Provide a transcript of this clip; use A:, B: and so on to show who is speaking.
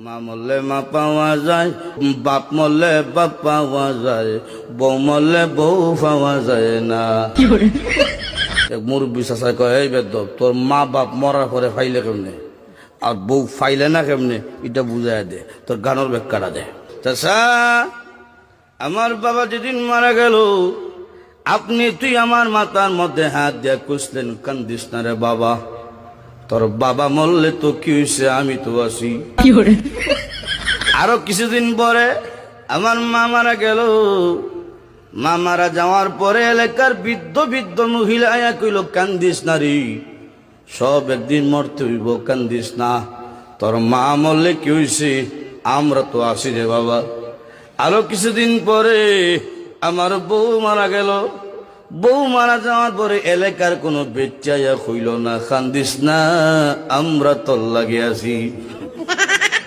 A: মা মরলে মা পাওয়া যায়, বাপ মরলে বাপ পাওয়া যায়, বউ মরলে বউ পাওয়া যায় না। এক মুরব্বী চাচা কয়, এই বেদব তোর মা বাপ মরার পরে ফাইলে কেমনে আর বউ ফাইলে না কেমনে, এটা বুঝাই দে, তোর গানোর ব্যাখ্যাটা দে। চাচা, আমার বাবা যেদিন মারা গেল, তুই আমার মাথার মধ্যে হাত দিয়ে কুসলেন, কান্দিস না রে বাবা, তোর বাবা মরলে তো কি হয়েছে, আমি তো আছি। আরো কিছুদিন পরে আমার মা মারা গেল। মা মারা যাওয়ার পরে এলাকার বৃদ্ধ বৃদ্ধ মহিলা আয়া কইল, কান্দিস না রে, সব একদিন মরতে হইব, কান্দিস না, তোর মা মরলে কি হয়েছে, আমরা তো আছি রে বাবা। আরো কিছুদিন পরে আমার বউ মারা গেল। বউ মারা যাওয়ার পরে এলাকার কোনো বেচ্চাইয়া কইল না, কান্দিস না, আমরা তোর লাগে আছি।